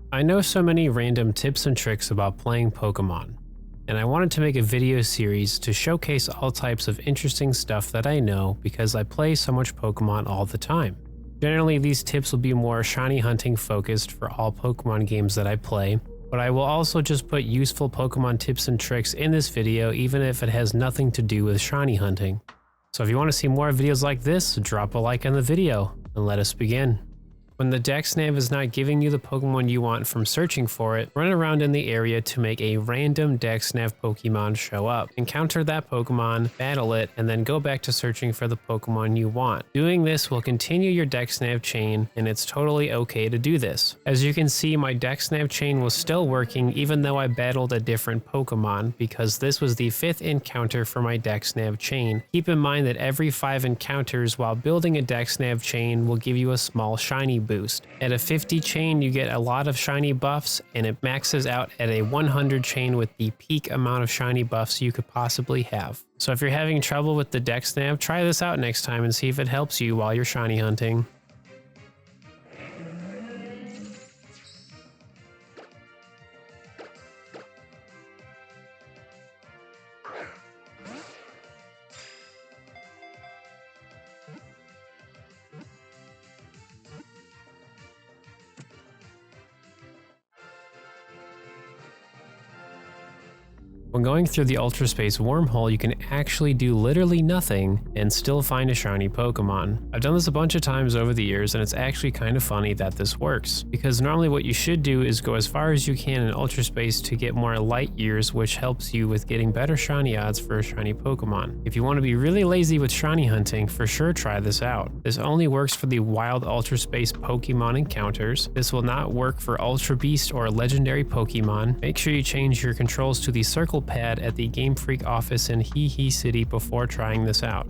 I know so many random tips and tricks about playing Pokemon, and I wanted to make a video series to showcase all types of interesting stuff that I know because I play so much Pokemon all the time. Generally, these tips will be more shiny hunting focused for all Pokemon games that I play, but I will also just put useful Pokemon tips and tricks in this video even if it has nothing to do with shiny hunting. So if you want to see more videos like this, drop a like on the video and let us begin. When the Dexnav is not giving you the Pokemon you want from searching for it, run around in the area to make a random Dexnav Pokemon show up. Encounter that Pokemon, battle it, and then go back to searching for the Pokemon you want. Doing this will continue your Dexnav chain, and it's totally okay to do this. As you can see, my Dexnav chain was still working even though I battled a different Pokemon, because this was the 5th encounter for my Dexnav chain. Keep in mind that every 5 encounters while building a Dexnav chain will give you a small shiny boost. At a 50 chain, you get a lot of shiny buffs, and it maxes out at a 100 chain with the peak amount of shiny buffs you could possibly have. So if you're having trouble with the Dexnav, try this out next time and see if it helps you while you're shiny hunting. When going through the Ultra Space wormhole, you can actually do literally nothing and still find a shiny Pokemon. I've done this a bunch of times over the years, and it's actually kind of funny that this works, because normally what you should do is go as far as you can in Ultra Space to get more light years, which helps you with getting better shiny odds for a shiny Pokemon. If you want to be really lazy with shiny hunting, for sure try this out. This only works for the wild Ultra Space Pokemon encounters. This will not work for Ultra Beast or legendary Pokemon. Make sure you change your controls to the circle pad at the Game Freak office in Hee Hee City before trying this out.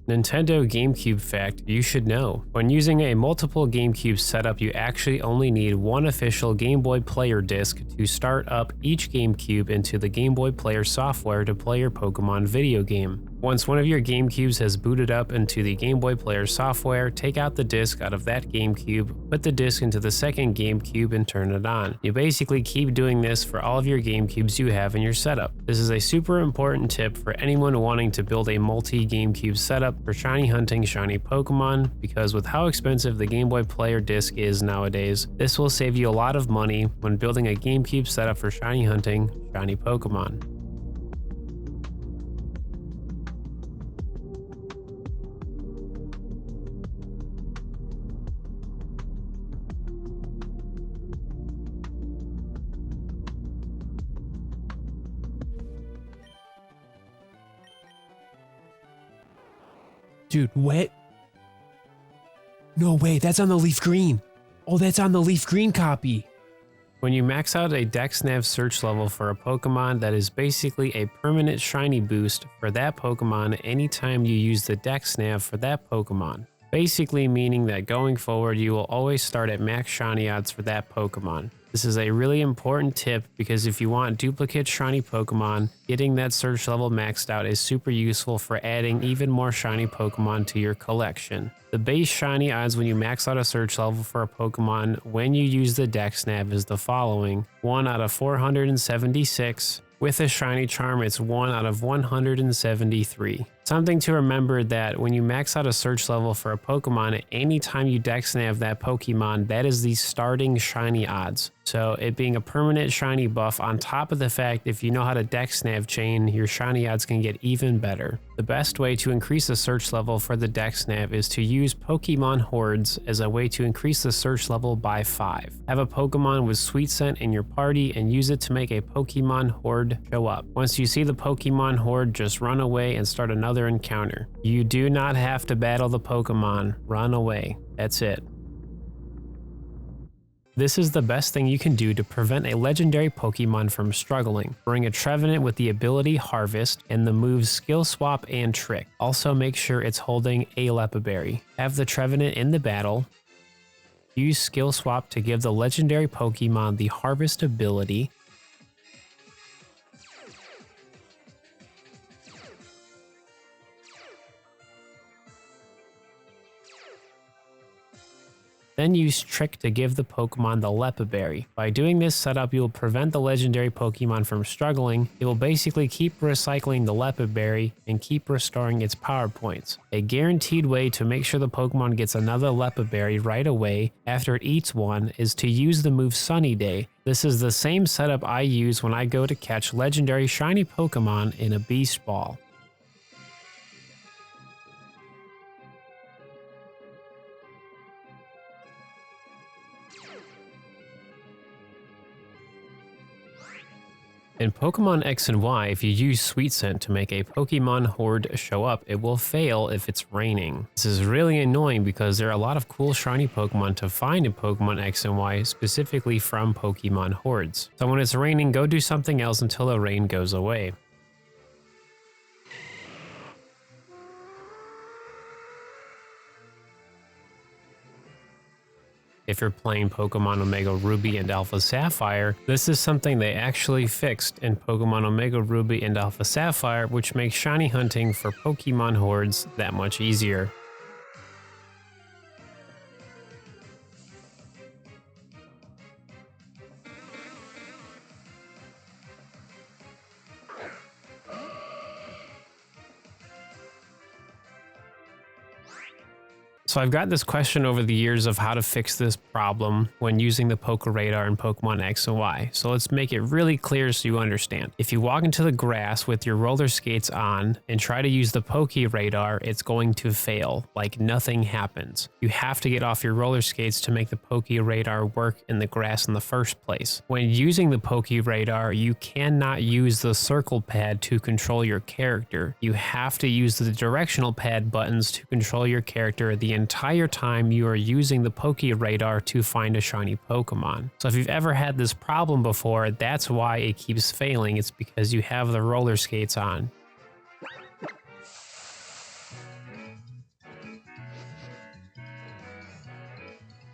Nintendo Gamecube fact you should know. When using a multiple Gamecube setup, you actually only need one official Game Boy Player disc to start up each Gamecube into the Game Boy Player software to play your Pokemon video game. Once one of your Gamecubes has booted up into the Game Boy Player software, take out the disc out of that Gamecube, put the disc into the second Gamecube, and turn it on. You basically keep doing this for all of your Gamecubes you have in your setup. This is a super important tip for anyone wanting to build a multi-Gamecube setup for shiny hunting shiny Pokemon, because with how expensive the Game Boy Player disc is nowadays, this will save you a lot of money when building a Gamecube setup for shiny hunting shiny Pokemon. Dude, what? No way, that's on the leaf green. Oh, that's on the leaf green copy. When you max out a Dexnav search level for a Pokemon, that is basically a permanent shiny boost for that Pokemon anytime you use the Dexnav for that Pokemon. Basically meaning that going forward, you will always start at max shiny odds for that Pokemon. This is a really important tip because if you want duplicate shiny Pokemon, getting that search level maxed out is super useful for adding even more shiny Pokemon to your collection. The base shiny odds when you max out a search level for a Pokemon when you use the Dexnav is the following: 1 out of 476. With a shiny charm, it's 1 out of 173. Something to remember that when you max out a search level for a Pokemon, anytime you Dexnav that Pokemon, that is the starting shiny odds. So it being a permanent shiny buff on top of the fact if you know how to Dexnav chain, your shiny odds can get even better. The best way to increase the search level for the Dexnav is to use Pokemon Hordes as a way to increase the search level by 5. Have a Pokemon with Sweet Scent in your party and use it to make a Pokemon Horde show up. Once you see the Pokemon Horde, just run away and start another encounter. You do not have to battle the Pokemon, run away. That's it. This is the best thing you can do to prevent a legendary Pokemon from struggling. Bring a Trevenant with the ability Harvest and the moves Skill Swap and Trick. Also make sure it's holding a Lepaberry. Have the Trevenant in the battle. Use Skill Swap to give the legendary Pokemon the Harvest ability. Then use Trick to give the Pokemon the Lepaberry. By doing this setup, you will prevent the legendary Pokemon from struggling. It will basically keep recycling the Lepaberry and keep restoring its power points. A guaranteed way to make sure the Pokemon gets another Lepaberry right away after it eats one is to use the move Sunny Day. This is the same setup I use when I go to catch legendary shiny Pokemon in a Beast Ball. In Pokemon X and Y, if you use Sweet Scent to make a Pokemon Horde show up, it will fail if it's raining. This is really annoying because there are a lot of cool shiny Pokemon to find in Pokemon X and Y, specifically from Pokemon Hordes. So when it's raining, go do something else until the rain goes away. If you're playing Pokemon Omega Ruby and Alpha Sapphire, this is something they actually fixed in Pokemon Omega Ruby and Alpha Sapphire, which makes shiny hunting for Pokemon Hordes that much easier. So I've got this question over the years of how to fix this problem when using the Poké Radar in Pokemon X and Y. So let's make it really clear so you understand. If you walk into the grass with your roller skates on and try to use the Poké Radar, it's going to fail, like nothing happens. You have to get off your roller skates to make the Poké Radar work in the grass in the first place. When using the Poké Radar, you cannot use the circle pad to control your character. You have to use the directional pad buttons to control your character the entire time you are using the Poké Radar to find a shiny Pokemon. So if you've ever had this problem before, that's why it keeps failing. It's because you have the roller skates on.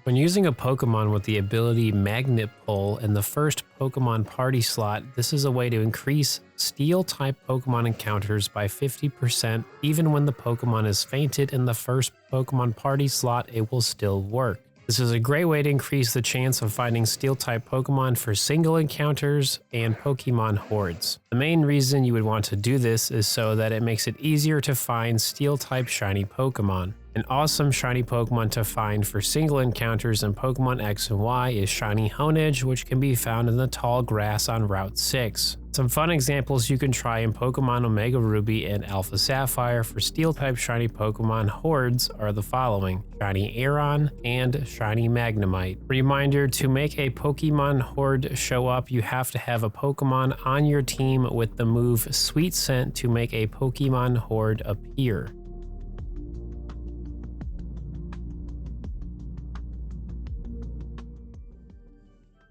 When using a Pokemon with the ability Magnet Pull in the first Pokemon Party slot, this is a way to increase Steel-type Pokemon encounters by 50%. Even when the Pokemon is fainted in the first Pokemon Party slot, it will still work. This is a great way to increase the chance of finding Steel-type Pokemon for single encounters and Pokemon Hordes. The main reason you would want to do this is so that it makes it easier to find Steel-type shiny Pokemon. An awesome shiny Pokemon to find for single encounters in Pokemon X and Y is Shiny Honedge, which can be found in the tall grass on Route 6. Some fun examples you can try in Pokemon Omega Ruby and Alpha Sapphire for Steel-type shiny Pokemon Hordes are the following: Shiny Aeron and Shiny Magnemite. Reminder, to make a Pokemon Horde show up, you have to have a Pokemon on your team with the move Sweet Scent to make a Pokemon Horde appear.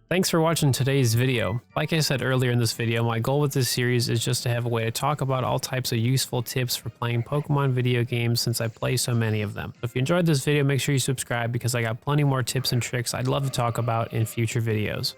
Thanks for watching today's video. Like I said earlier in this video, my goal with this series is just to have a way to talk about all types of useful tips for playing Pokemon video games since I play so many of them. So if you enjoyed this video, make sure you subscribe because I got plenty more tips and tricks I'd love to talk about in future videos.